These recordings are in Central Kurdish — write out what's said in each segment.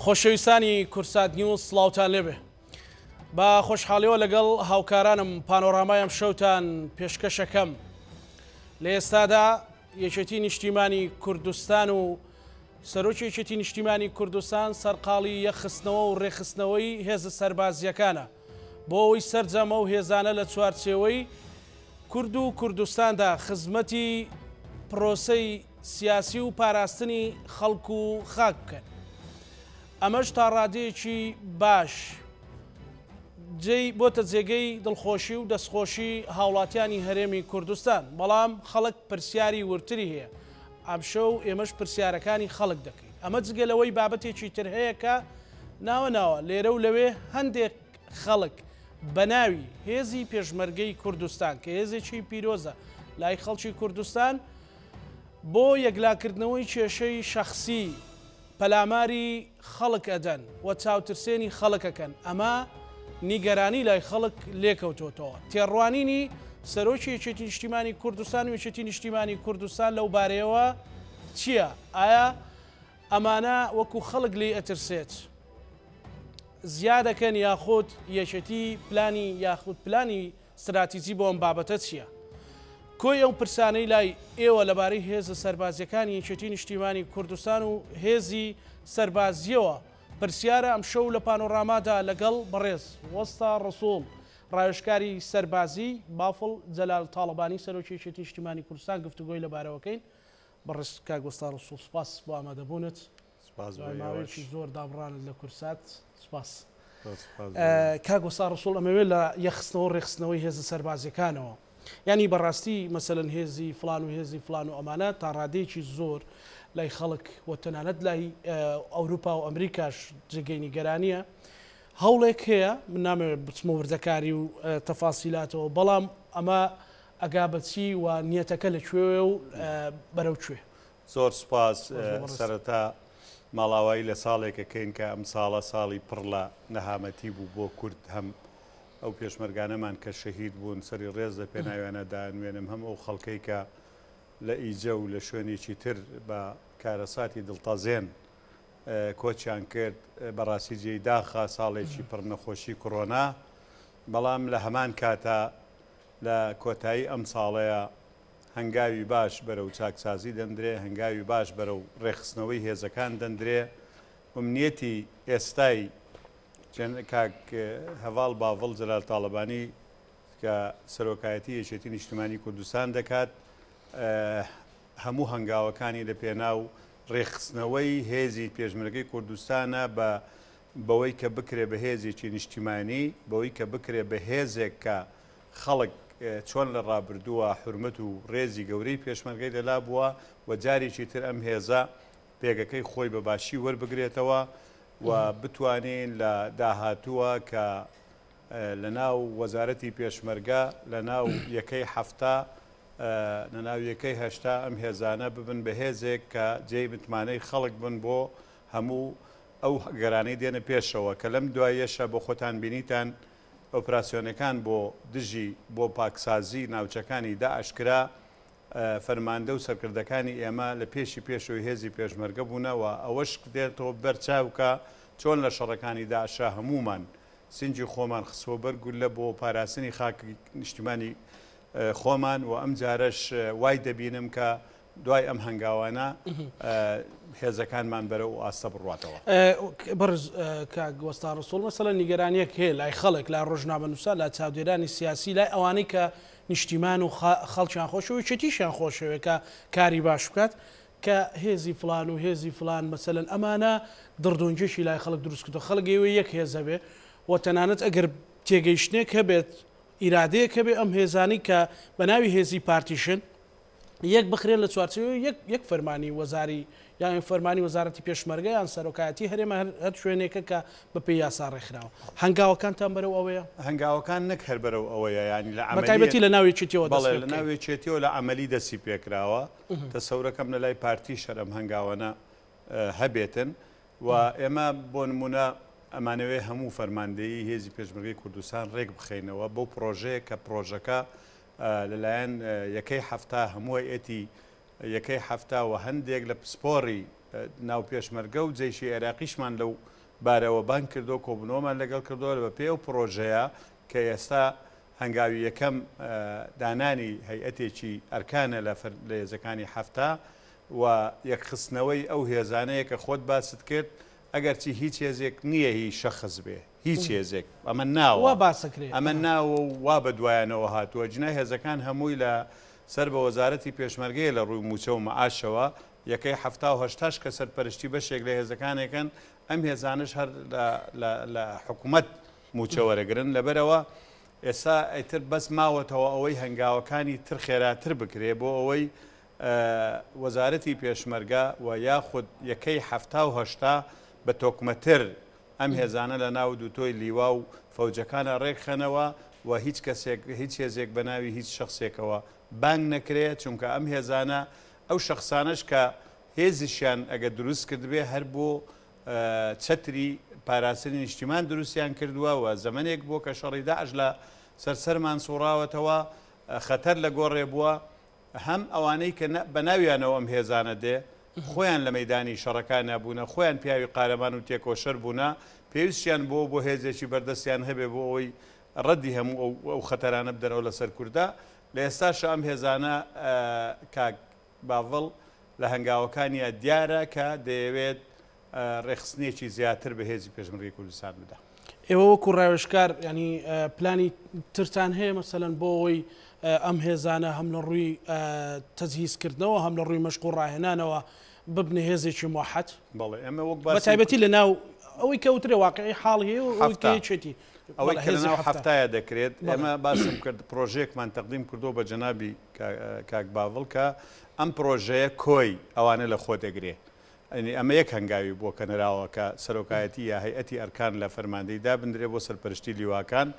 خۆشەویستانی کورسات نیوز سڵاوتان لێبێ بە خۆشحاڵیەوە لەگەڵ هاوکارانم پانۆرامایم شەوتان پێشکەشەکەم لە ئێستادا یەکێتی نیشتیمانی کوردستان و سەرۆکی یەکێتی نیشتیمانی کوردستان سەرقاڵی یەخستنەوە و ڕێخستنەوەی هێزە سەربازیەکانە بۆ ئەوەی سەرجەمە و هێزانە لە چوارچێوەی کورد و کوردستاندا خزمەتی پرۆسەی سیاسی و پاراستنی خەڵک و خاک بکەن. ئەمەش تا ڕادەیەکی باش جێی بۆتە جێگەی دڵخۆشی و دەستخۆشی هاوڵاتیانی هەرێمی کوردستان، بەڵام خەڵک پرسیاری ورتری هەیە. ئەمشەو ئێمەش پرسیارەکانی خەڵک دەکەین. ئەمە جگەلەوەی بابەتێکی تر هەیە کە ناوە لێرە و لەوێ هەندێک خەڵک بە ناوی هێزی پێشمەرگەی کوردستان کە هێزێکی پیرۆزە لای خەڵکی کوردستان بۆ یەکلاکردنەوەی کێشەی شەخسی پەلاماری خەڵک ئەدەن و چاوترسێنی خەڵکەکەن. ئەمە نیگەرانی لای خەڵک لێکەوتۆتەوە. تێڕوانینی سەرۆکی یەکێتی نیشتیمانی کوردستان و یەکێتی نیشتیمانی کوردستان لەو بارەیەوە چییە؟ ئایا ئەمانە وەکو خەڵک لێ ئەترسێت زیادەکەن یاخود یەکێتی پلانی یاخود پلانی استراتیجی بۆ ئەم بابەتە چییە؟ کۆی ئەو پرسانەی لای ئێوە لەبارەی هێزە سەربازیەکانی یەکێتی نیشتیمانی کوردستان و هێزی سەربازیەوە پرسیارە ئەم شەو لە پانۆرامادا لەگەڵ بەڕێز وەستا ڕسوڵ ڕایشکاری سەربازی بافڵ جەلال تاڵبانی سەرۆکی یەکێتی نیشتیمانی کوردستان گفتوگۆی لەبارەوەکەین. بەڕێز کاک وەستا ڕسوڵ سپاس بۆ ئامادەبوونت، ماوەیەکی زۆر دابڕانت لە کورسات. سپاس کاک وەستا ڕسوڵ. ئەمەوێت لە یەخستنەوە و ڕێخستنەوەی هێزە سەربازیەکانەوە، یعنی بەڕاستی مەسەلەن هێزی فلان و هێزی فلان و ئەمانە تا ڕادەیەکی زۆر لای خەڵک و تەنانەت لای ئەوروپا و ئەمریکاش جێگەی نیگەرانیە. هەوڵێک هەیە، من نامەوێت بچمە وردەکاری و تەفاسیلاتەوە، بەڵام ئەمە ئەگا بەچی و نیەتەکە لەکوێوێ و بەرەو کوێ؟ زۆر سوپاس. سەرەتا ماڵاوایی لە ساڵێکەکەین کە ئەم ساڵە ساڵی پڕ لە نەهامەتی بوو بۆ کورد، هەم ئەو پێشمەرگانەمان کە شەهید بوون سەری ڕێز لە پێناویانەدا نوێنم، هەم ئەو خەڵکەی کە لە ئیجە و لە شوێنێکی تر بە کارەساتی دڵتەزێن کۆچیان کرد. بەڕاستی جێی داخە ساڵێکی پڕ نەخۆشی کۆڕۆنا، بەڵام لە هەمان کاتە لە کۆتایی ئەم ساڵەیە هەنگاوی باش بەرەو چاکسازی دەندرێ، هەنگاوی باش بەرەو ڕێخستنەوەی هێزەکان دەندرێ. ومنیەتی ئێستای کاک هەڤاڵ باڤڵ جەلال تاڵبانی کە سەرۆکایەتی یەکێتی نیشتیمانی کوردستان دەکات، هەموو هەنگاوەکانی لە پێناو ڕێخستنەوەی هێزی پێشمەرگەی کوردستانە بەوەی کە بکرێ بە هێزێکی نیشتیمانی، بەوەی کە بکرێ بە هێزێک کە خەڵک چۆن لە ڕابردووە حرمەت و ڕێزی گەورەی پێشمەرگەی لەلا بووە و جارێکی تر ئەم هێزە پێگەکەی خۆی بەباشی وەربگرێتەوە و بتوانین لە داهاتووە کە لە ناو وەزارەتی پێشمەرگە لە ناو یەکەی هەفتە لە ناو یەکەی هەشتا ئەم هێزانە ببن بە هێزێک کە جێی متمانەی خەڵک بن بۆ هەموو ئەو گەرانەی دێنە پێشەوە کە لەم دوایەشە بۆ خۆتان بینیتان ئۆپراسیۆنەکان بۆ دژی بۆ پاکسازی ناوچەکانی داعشکرا فەرماندە و سەرکردەکانی ئێمە لە پێشی پێشەوەی هێزی پێشمەرگە بوونەوە. ئەوەش دێتەوە بەرچاوکە چۆن لە شەڕەکانی داعشا هەمومان سنجی خۆمان خسوە بەرگولە بۆ پاراستنی خاکی نیشتیمانی خۆمان و ئەم جارەش وای دەبینم کە دوای ئەم هەنگاوانە هێزەکانمان بەرەو ئاستە بڕواتەوە. بەرز کاک وەستا ڕسوڵ مەسەلەن نیگەرانیەک هەیە لای خەڵک، لای ڕۆژنامەنووسان، لای چاودێرانی سیاسی، لای ئەوانەی کە نیشتیمان و خەڵکیان خۆشەوە چێتیشیان خۆشەوێت کە کاری باش بکات کە هێزی فلان و هێزی فلان مەسەلەن ئەمانە دڕدۆنجێکی لای خەڵک دروست کردو. خەڵگەوە یەک هێزە بێ و تەنانەت ئەگەر تێگەیشتنێک هەبێت ئیرادەیەک هەبێ ئەم هێزانی کە بە ناوی هێزی پارتیشن یەک بخرێن لە چوارچێوەی یەک فەرمانی وەزاری یان فەرمانی وەزارەتی پێشمەرگە یان سەرۆکایەتی هەرێمە هەر شوێنێکە کە بەپێی یاسا ڕێکخراوە. هەنگاوەکانتان بەرەو ئەوەیە؟ هەنگاوەکان نەک هەر بەرەو ئەوەیە، ینی لە بەتایبەتی لە ناوی چێتیەوە لە ناوی چێتیەوە لە عەمەلی دەستی پێکراوە. تەسەورەکەم لە لای پارتی شەرم هەنگاوانە هەبێتن و ئێمە بۆ نمونە ئەمانەوەی هەموو فەرماندەیی هێزی پێشمەرگەی کوردستان ڕێک بخەینەوە بۆ پرۆژەیە کە پرۆژەکە لەلایەن یەکەی هەفتە هەمووی ئێتی یەکەی هەفتە و هەندێک لە پسپۆڕی ناو پێشمەرگە و جێیشی عێراقیشمان لەو بارەوە بان کردو کۆبنەوەمان لەگەڵ کردەوە بە پێ و پرۆژەیە کە ئێستا هەنگاوی یەکەم دانانی هەیئەتێکی ئەرکانە لە هێزەکانی هەفتە و یەکخستنەوەی ئەو هێزانەیە کە خۆت باست کرد ئەگەرچی هیچ هێزێک نییە هی شەخص بێ هیچ هێزێک ئەمە ناوە باسەکرێت ئەمە ناوە وا بە دوایانەوە هاتووە جنای هێزەکان هەمووی لە سەر بە وەزارەتی پێشمەرگەیە لە ڕووی موچە و مەعاشەوە یەکەی هەفتاش کە سەرپەرشتی بەشێک لە هێزەکانێکن ئەم هێزانش هەر لە حکوومەت موچەوەرەگرن لەبەرەوە ئێستا ئەیتر بەس ماوەتەوە ئەوەی هەنگاوەکانی تر خێراتر بکرێ بۆ ئەوەی وەزارەتی پێشمەرگە و یاخود یەکەی هەفتاهشتا بە تۆکمەتر ئەم هێزانە لە ناو دووتۆی لیوا و فەوجەکانە ڕێکخەنەوە و هیچ کەسێک هیچ هێزێک بە ناوی هیچ شخصێکەوە بانگ نەکرێت چونکە ئەم هێزانە ئەو شخصانش کە هێزیشیان ئەگە دروست کردبێ هەر بۆ چەتری پاراستنی نیشتیمان دروستیان کردووە و زەمانێک بۆ کە شەڕی داعش لە سەرسەرمان سوڕاوەتەوە خەتەر لە گۆڕێ بووە هەم ئەوانەی کە بە ناویانەوە ئەم هێزانە دێ خۆیان لە مەدانی شەڕەکان نەبوونە خۆیان پیاوی قارەمان و تێکۆشەر بوونە پێویستیان بۆ هێزێکی بەردەستیان هەبێ بۆ ئەوەی ڕەدی هەموو ئەو خەتەرانە بدەرەوە لەسەر کووردا لە ئێستاش ئەم هێزانە کاک باڤڵ لە هەنگاوەکانیە دیارە کە دەیەوێت ڕێخستنێکی زیاتر بە هێزی پێشمەرگەی کوردستان بدا. ئێوە وەکو ڕاوێژکار ینی پلانی ترتان هەیە مەسەلەن بۆ ئەوەی ئەم هێزانە هەم لە ڕووی تەجهیزکردنەوە هەم لە ڕووی مەشق و ڕاهێنانەوە ببنە هێزێکی موحەد بەڵێ ئەمە وەک بە تایبەتی لە ناو ئەوەی کەوترێ واقعی حاڵ هەیە و ئەوەی چێتی ئەوەی کە لە ناو هەفتایە دەکرێت ئێمە باسم کرد پرۆژەیەکمان تەقدیم کردو بە جەنابی کاک باڤڵ کە ئەم پرۆژەیە کۆی ئەوانە لە خۆ دەگرێ ئەمە یەک هەنگاوی بۆ کەنەراوە کە سەرۆکایەتی یا هەیئەتی ئەرکان لە فەرماندەیدا بندرێ بۆ سەرپەرشتی لیواکان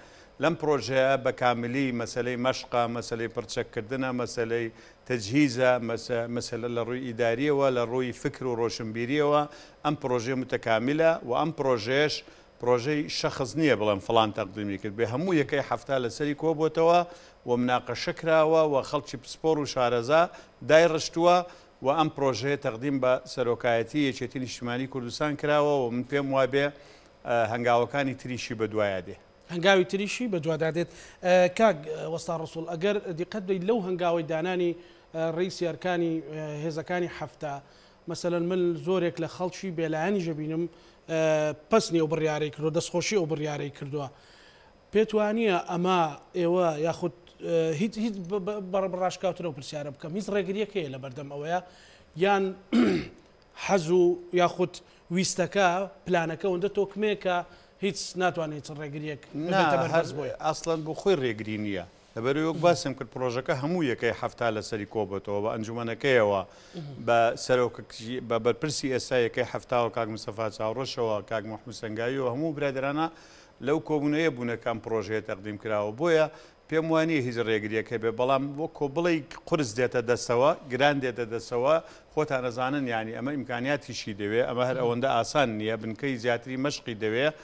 لەم پرۆژەیە بە کاملی مەسلەی مەشقا مەسلەی پڕچەکردنە مەسلەی تەجهیزە مەسلە لە ڕووی ئیداریەوە لە ڕووی فکر و ڕۆشنبیریەوە ئەم پرۆژێ متەکامیلە و ئەم پرۆژێش پرۆژەی شەخص نییە بڵێم فڵان تەقدیمی کرد بێ هەموو یەکەی هەفتا لەسەری کۆبووتەوە و مناقەشە کراوە و خەڵکی پسپۆر و شارەزا دایڕشتووە و ئەم پرۆژەیە تەقدیم بە سەرۆکایەتی یەکێتی نیشتیمانی کوردستان کراوە و من پێم وابێ هەنگاوەکانی تریشی بە دوایە دێ هەنگاوی تریشی بە دووادادێت کاک وەستا ڕسوول ئەگەر دیقەت دەیت لەو هەنگاوی دانانی ڕیسی ئەرکانی هێزەکانی هەفتە مەسەلەن من زۆرێک لە خەڵکی بێلایانی ژەبینم پەسنی ئەو بڕیارەی کردو دەستخۆشی ئەو بڕیارەی کردووە پێت وانییە ئەمە ئێوە یاخود هیچ بەڕاشکاوتنە و پرسیارە بکەم هیچ ڕێگریەکەیە لە بەردەم ئەوەیە یان حەز و یاخود ویستەکە پلانەکە وەندە تۆکمێکە هیچ ناتوانێت ڕێگریەک ئەسڵەن بۆ خۆی ڕێگری نییە لەبەر وەک باسم کرد پرۆژەکە هەموو یەکەی هەفتا لەسەری کۆبێتەوە بە ئەنجومەنەکەیەوە بە سەرۆکە بە بەرپرسی ئێستا یەکەی هەفتاوە کاک مستەفا چاوڕۆشەوە کاک محمود سەنگاویەوە هەموو برادرانە لەو کۆبوونەیە بوونەکان پرۆژەیە تەقدیم کراوە بۆیە پێم وانییە هیچ ڕێگریەکە بێ بەڵام بۆ کۆبڵی قرس دێتە دەستەوە گران دێتە دەستەوە خۆتان نەزانن ینی ئەمە ئیمکانیاتیشی دەوێت ئەمە هەر ئەوەندە ئاسان نییە بنکەی زیاتری مەشقی دەوێت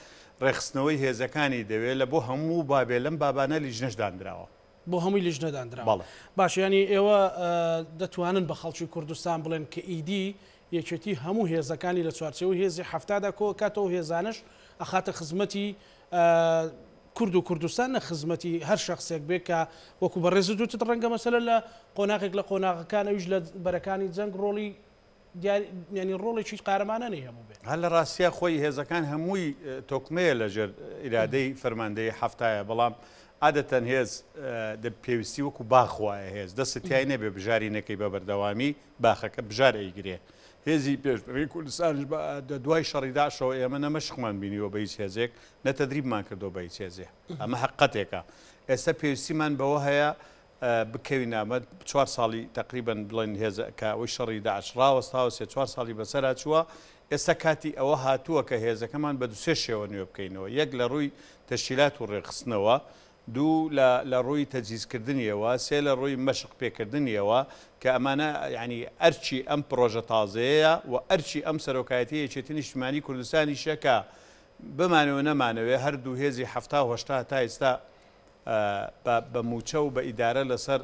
ڕێخستنەوەی هێزەکانی دەوێت لە بۆ هەموو بابێ لەم بابانە لیژنەشدانراوە بۆ هەمووی لیژنەدانراوە باش ینی ئێوە دەتوانن بە خەڵکی کوردستان بڵێن کە ئیدی یەکێتی هەموو هێزەکانی لە چوارچێوەی هێزی هەفتادا کۆکاتەوە هێزانش ئەخاتە خزمەتی کورد و کوردستان لە خزمەتی هەر شخصێک بێت کە وەکو بەڕێز دوتت ڕەنگە مەسەلە لە قۆناغێک لە قۆناغەکان ئەوش لە بەرەکانی جەنگ ڕۆڵی ینی ڕۆڵێکی قارەمانە نەی هەموو بێت هەر لە ڕاستیە خۆی هێزەکان هەمووی تۆکمەیە لەژێر ئیرادەی فەرماندەی هەفتایە بەڵام عادەتەن هێز پێویستی وەکو باخوایە هێز دەستیای نەبێ بژاری نەکەی بە بەردەوامی باخەکە بژار ئەیگرێ هێزی پێشبڕی کوردستانش دوای شەڕیداشەوە ئێمە نەمەشقمان بینیوە بە هیچ هێزێک نەتەدریبمان کردو بە هیچ هێزێ ئەمە حقەتێکە ئێستا پێویستیمان بەوە هەیە بکەوی نامە 4 ساڵی تقریبان بڵێن هێزەکە ئەوەی شەڕی داعش ڕاوەستاوە 4 ساڵی بەسەرا چووە ئێستا کاتی ئەوە هاتووە کە هێزەکەمان بە دوسێ شێوە نوێ بکەینەوە یەک لە ڕووی تەشکیلات و ڕێخستنەوە دوو لە ڕووی تەجیزکردنیەوە سێ لە ڕووی مەشق پێکردنیەوە کە ئەمانە ینی ئەرچی ئەم پرۆژە تازەیە و ئەرچی ئەم سەرۆکایەتی یەکێتی نیشتیمانی کوردستانی شەکە بمانەوە نەمانەوێ هەردوو هێزی هەفتا تا ئێستا بە موچە و بە ئیدارە لەسەر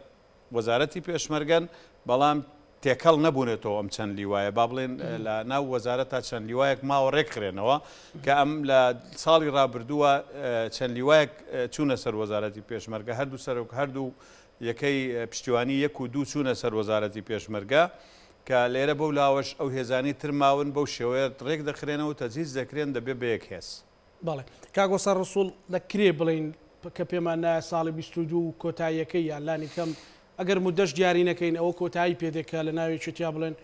وەزارەتی پێشمەرگەن بەڵام تێکەڵ نەبوونێتەوە ئەم چەند لیوایە با بڵێن لە ناو وەزارەت تا چەند لیوایەک ماوە ڕێکخرێنەوە کە ئەم لە ساڵی ڕابردووە چەند لیوایەک چوونە سەر وەزارەتی پێشمەرگە هەردوو یەکەی پشتیوانی 1 و 2 چوونە سەر وەزارەتی پێشمەرگە کە لێرە بەو لاوەش ئەو هێزانی ترماون بەو شێوەیە ڕێک دەخرێنەوە تەجیز دەکرێن دەبێ بە یەک هێز. بەڵێ کاگۆسا ڕسوول دەکرێ بڵین کە پێمان نایە ساڵی 22 کۆتاییەکەی یان لانی کەم ئەگەر مودەش دیاری نەکەین ئەوە کۆتایی پێدێکە لە ناوی چێتیا بڵێن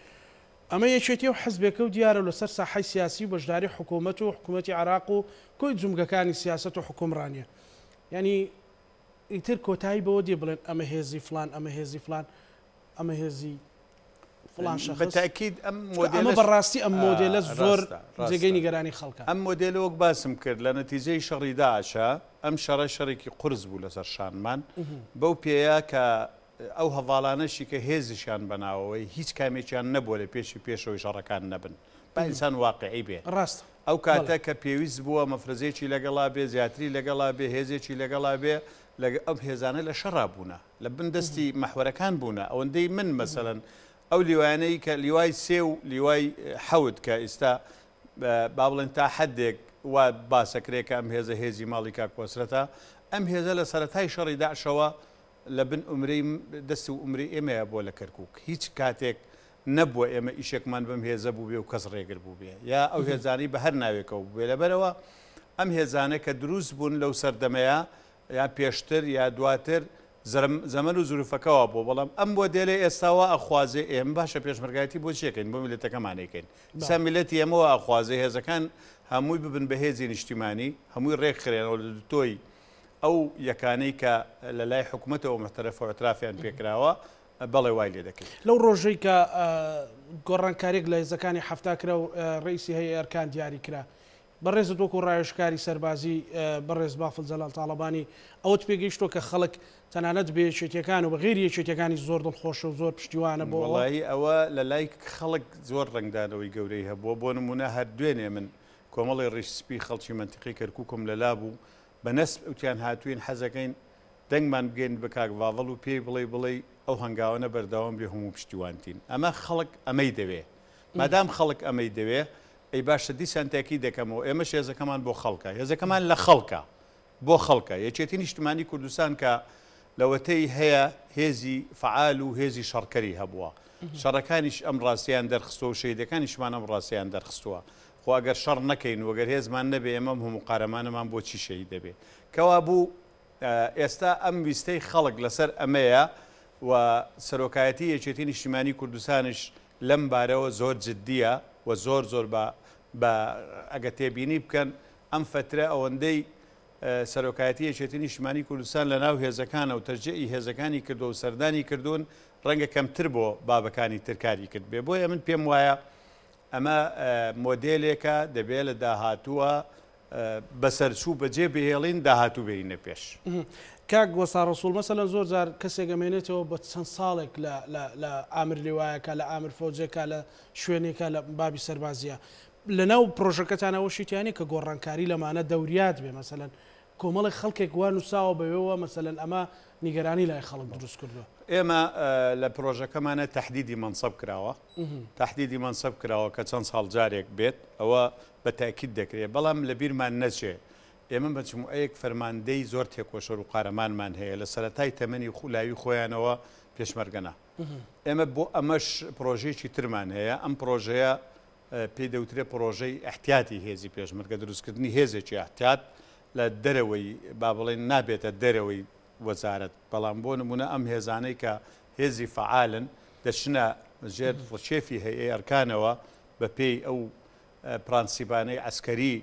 ئەمە یەکێتی و حزبێکە و دیارە لەسەر ساحەی سیاسی و بەشداری حکوومەت و حکوومەتی عراق و کۆی جومگەکانی سیاست و حکومڕانیە ینی ئیتر کۆتایی بەوە دێ بڵێن ئەمە هێزی فلان ئەمە هێزی فلان ئەمە هێزی فلان شخص بەتاکید ئەمە بەڕاستی ئەم مۆدێلە زۆر جێگەی نیگەرانی خەڵکە ئەم مۆدێلە وەک باسم کرد لە نەتیجەی شەڕی داعشە ئەم شەڕە شەڕێکی قورس بوو لەسەر شانمان بەو پێەیە کە ئەو هەواڵانەشی کە هێزیشان بەناوەوەی هیچ کامێکیان نەبووە لە پێشەوەی شەڕەکان نەبن با ئینسان واقعی بێ ڕاست ئەو کاتە کە پێویست بووە مەفرەزێکی لەگەڵا بێ زیاتری لەگەڵا بێ هێزێکی لەگەڵا بێ ئەم هێزانە لە شەڕا بوونە لە بندستی مەحوەرەکان بوونە ئەوەندەی من مەسەڵەن ئەو لیوانەی کە لیوای سێ و لیوای حەوت کە ئێستا با بڵێن تا حەدێک وا باسەکرێت کە ئەم هێزە هێزی ماڵی کاکۆسرەتە ئەم هێزە لە سەرەتای شەڕی داعشەوە لە بن ئومرەی دەست و ئومری ئێمەیە بۆ لە کەرکووک هیچ کاتێک نەبووە ئێمە ئیشێکمان بەم هێزە بوو بێ و کەس ڕێگر بوو بێ یا ئەو هێزانی بە هەر ناوێکەوە بووێ لەبەرەوە ئەم هێزانە کە دروست بوون لەو سەردەمەیە یا پێشتر یا دواتر زەمەن و زروفەکەەوە بۆ بەڵام ئەم بۆ دێلێ ئێستاوە ئەخوازێ ئێمە باشە پێشمەرگایەتی بۆ چێکەین بۆ میلەتەکەمانێکین سا میلەتی ئێمەوە ئەخوازێ هێزەکان هەمووی ببن بە هێزی نیشتیمانی هەمووی ڕێک خرێنەوە لە تۆی ئەو یەکانەی کە لە لای حکوومەتەوە مەحتەرەفە و ئەترافیان پێکراوە بەڵێ وای لێ دەکەین لەو ڕۆژەی کە گۆڕانکارێک لە هێزەکانی حەفتاکرا و ڕئیسی هەیە ئەرکان دیاری کرا بەڕێز وەکو ڕایشکاری سەربازی بەڕێز بافڵ جەلال تاڵەبانی ئەوت پێگەیشتۆ کە خەڵک تەنانەت بێچێتیەکان و بەغێری یەکێتیەکانی زۆر دڵخۆش و زۆر پشتیوانە بۆ وڵایی ئەوە لە لای خەڵک زۆر ڕنگدانەوەی گەورەی هەبووە بۆ نمونە هەر دوێنێ من کۆمەڵی ڕیشسپی خەڵکی منتیقی کەرکووکم لە لابوو بە نەسب ئەوتیان هاتوین حەزەکەین دەنگمان بگەین بە کاکڤاڤڵ و پێی بڵێ ئەو هەنگاوانە بەرداوام بێ هەموو پشتیوانتین ئەمە خەڵک ئەمەی دەوێ مادام خەڵک ئەمەی دەوێ ئەی باشە دیسان تاکی دەکەمەوە ئێمەش هێزەکەمان بۆ خەڵکە هێزەکەمان لە خەڵکە بۆ خەڵکە یەکێتی نیشتمانی کوردستان کە لەوەتەی هەیە هێزی فعال و هێزی شەڕکەری هەبووە شەڕەکانیش ئەم ڕاستیان دەرخستۆ و شەیدەکانیشمان ئەم ڕاستیان دەرخستووە خۆ ئەگەر شەڕ نەکەین وەگەر هێزمان نەبێ ئێمەم هەموو قارەمانەمان بۆ چی شەید دەبێ کەوا بوو ئێستا ئەم ویستەی خەڵک لەسەر ئەمەیە و سەرۆکایەتی یەکێتی نیشتیمانی کوردستانش لەم بارەوە زۆر جددیە و زۆر بە ئەگە تێبینی بکەن ئەم فترە ئەوەندەی سەرۆکایەتی یەکێتی نیشتیمانی کوردستان لە ناو هێزەکانە و تەرجیعی هێزەکانی کردو و سەردانی کردوون ڕەنگە کەمتر بۆ بابەکانی ترکاری کرد بێ بۆیە من پێم وایە ئەمە مۆدێلێکە دەبێت لە داهاتووە بەسەرچوو بەجێ بهێڵین داهاتوو بێنە پێش کاک گۆسا ڕسوول مەسەلەن زۆر جار کەسێک ئەمێنێتەوە بە چەند ساڵێک لە ئامر لێوایەکە لە ئامر فەوجێکە لە شوێنێکە لە بابی سەربازیە لەناو پرۆژەکەتانەوە شیتیانی کە گۆڕانکاری لەمانە دەوریات بێ مەسەلەن کۆمەڵی خەڵکێک وان وساوە بەوێەوە مەسەلەن ئەمە نیگەرانی لای خەڵک دروست کردووە ئێمە لە پرۆژەکەمانە تەحدیدی منسەب کراوە تەحدیدی منسەب کراوە کە چەند ساڵ جارێک بێت ئەوە بە تاکید دەکرێت بەڵام لە بیرمان نەچێ ئێمە بەچموعەیەک فەرماندەی زۆر تێکۆشەر و قارەمانمان هەیە لە سەرەتای تەمەنی خولاوی خۆیانەوە پێشمەرگەنە ئێمە بۆ ئەمەش پرۆژێکی ترمان هەیە ئەم پرۆژەیە پێی دەوترێت پرۆژەی احتیاتی هێزی پێشمەرگە دروستکردنی هێزێکی احتیات لە دەرەوەی با بڵێن نابێتە دەرەوەی وەزارەت بەڵام بۆ نمونە ئەم هێزانەی کە هێزی فعالن دەچنە ژێر ڕچێفی هەیە ئەرکانەوە بە پێی ئەو پرانسیبانەی عسکەری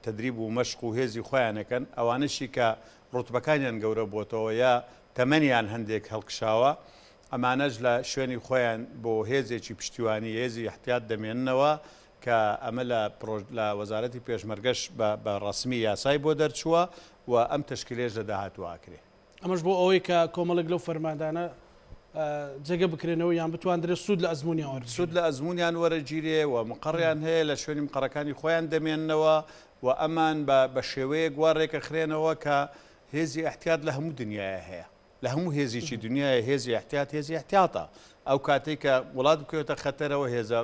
تدریب و مەشق و هێزی خۆیانەکەن ئەوانشی کە ڕوتبەکانیان گەورە بۆتەوە یا تەمەنیان هەندێک هەڵکشاوە ئەمانەش لە شوێنی خۆیان بۆ هێزێکی پشتیوانی هێزی احتیات دەمێننەوە کە ئەمە لە وەزارەتی پێشمەرگەش بە ڕسمی یاسای بۆ دەرچووە و ئەم تەشکیلێش لە داهاتوواکرێ ئەمەش بۆ ئەوەی کە کۆمەڵێک لەو فەرماندانە جێگە بکرێنەوە یان بتوانرێت سوود لە ئەزممویان سوود لە ئەزممویان وەرەگیرێ و مقڕیان هەیە لە شوێنی مقڕەکانی خۆیان دەمێننەوە و ئەمان بە شێوەیە گوارڕێکە خرێنەوە کە هێزی احتیات لە هەموو دنیاە هەیە لە هەموو هێزیی دنیای هێزی احتیاط هێزی احتیاطە ئەو کاتێک کە وڵات بکەوێتە خەتەرەوە هێزە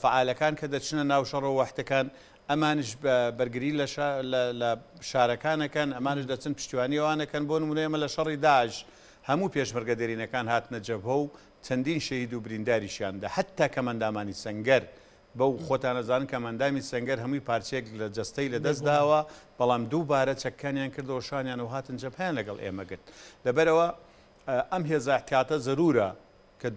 فعالەکان کە دەچنە ناو شەڕەوە وەحتەکان ئەمانش بەرگری لە شارەکانەکەن ئەمانش دەچن پشتیوانی ئەوانەکەن بۆ نمونە ئێمە لە شەڕی داعش هەموو پێشمەرگە دێرینەکان هاتنە جەبهە و چەندین شەهید و برینداریشیاندا حتا کەمەندامانی سەنگەر بەو خۆتانەزانن کەمەندامی سەنگەر هەمووی پارچێک لە جەستەی لە دەست داوە بەڵام دووبارە چەککانیان کردەوە شانیان و هاتن جەبهەیان لەگەڵ ئێمە گرت لەبەرەوە ئەم هێزە احتیاتە زەرورە کە